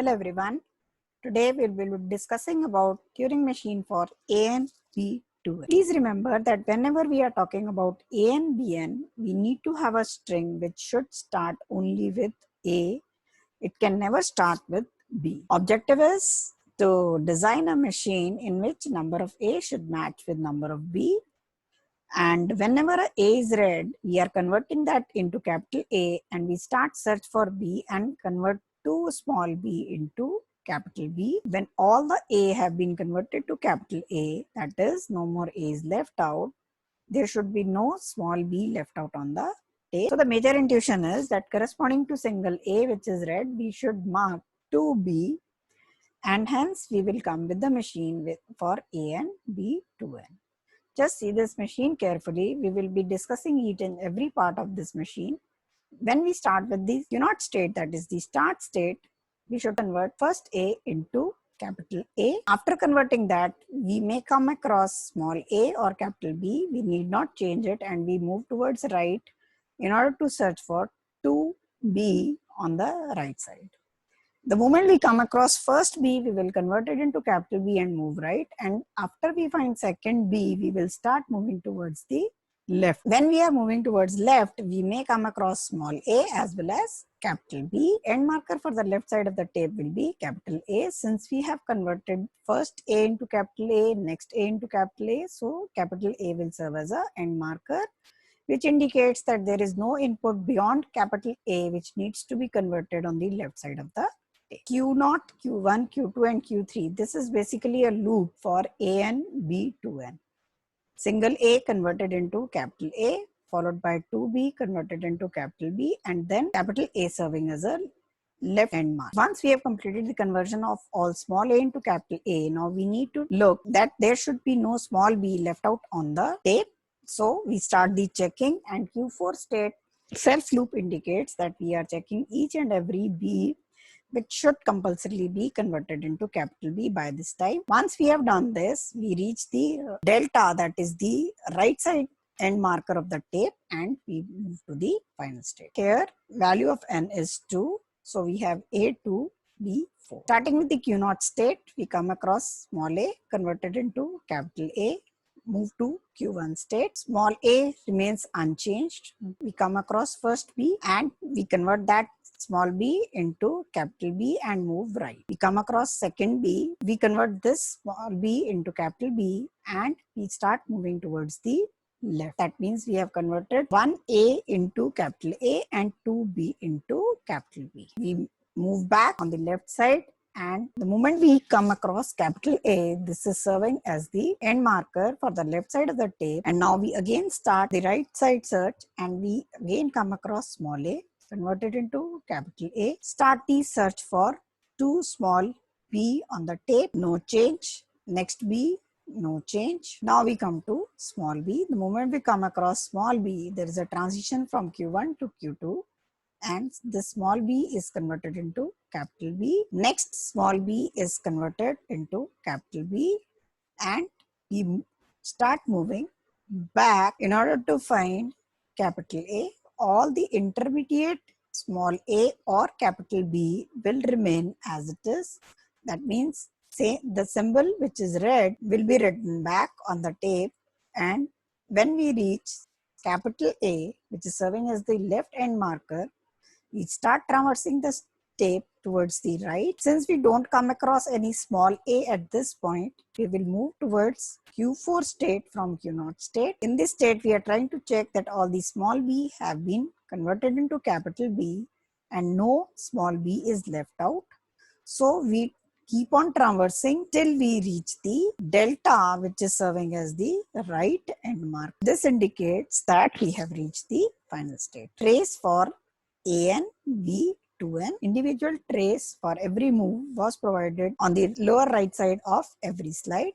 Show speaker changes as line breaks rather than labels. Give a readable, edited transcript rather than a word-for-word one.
Hello everyone. Today we will be discussing about Turing machine for AN, B, 2N. Please remember that whenever we are talking about AN, BN, we need to have a string which should start only with A. It can never start with B. Objective is to design a machine in which number of A should match with number of B. And whenever A is read, we are converting that into capital A and we start search for B and convert to small b into capital B. When all the A have been converted to capital A, that is no more A is left out, there should be no small b left out on the tape. So the major intuition is that corresponding to single A which is read, we should mark 2B and hence we will come with the machine for A and B 2N. Just see this machine carefully. We will be discussing each and every part of this machine. When we start with the Q0 state, that is the start state, we should convert first A into capital A. After converting that, we may come across small a or capital B. We need not change it and we move towards right in order to search for 2B on the right side. The moment we come across first B, we will convert it into capital B and move right. And after we find second B, we will start moving towards the left. When we are moving towards left, we may come across small a as well as capital B. End marker for the left side of the tape will be capital A. Since we have converted first A into capital A, next A into capital A, so capital A will serve as a end marker, which indicates that there is no input beyond capital A which needs to be converted on the left side of the tape. Q0, Q1, Q2 and Q3. This is basically a loop for A and B 2N. Single A converted into capital A, followed by 2B converted into capital B, and then capital A serving as a left end mark. Once we have completed the conversion of all small a into capital A, now we need to look that there should be no small b left out on the tape. So we start the checking, and Q4 state self loop indicates that we are checking each and every B which should compulsorily be converted into capital B by this time. Once we have done this, we reach the delta, that is the right side end marker of the tape, and we move to the final state. Here value of n is 2, so we have A2, B4. Starting with the Q0 state, we come across small a converted into capital A, move to Q1 state. Small a remains unchanged. We come across first B and we convert that small b into capital B and move right. We come across second B. We convert this small b into capital B and we start moving towards the left. That means we have converted 1A into capital A and 2B into capital B. We move back on the left side, and the moment we come across capital A, this is serving as the end marker for the left side of the tape. And now we again start the right side search and we again come across small a, convert it into capital A, start the search for 2 small b on the tape, no change. Next B, no change. Now we come to small b. The moment we come across small b, there is a transition from Q1 to Q2. And the small b is converted into capital B. Next small b is converted into capital B, and we start moving back in order to find capital A. All the intermediate small a or capital B will remain as it is. That means say the symbol which is red will be written back on the tape, and when we reach capital A, which is serving as the left end marker, we start traversing the tape towards the right. Since we don't come across any small a at this point, we will move towards Q4 state from Q0 state. In this state, we are trying to check that all the small b have been converted into capital B and no small b is left out. So we keep on traversing till we reach the delta, which is serving as the right end mark. This indicates that we have reached the final state. Trace for AN, B, 2N. Individual trace for every move was provided on the lower right side of every slide.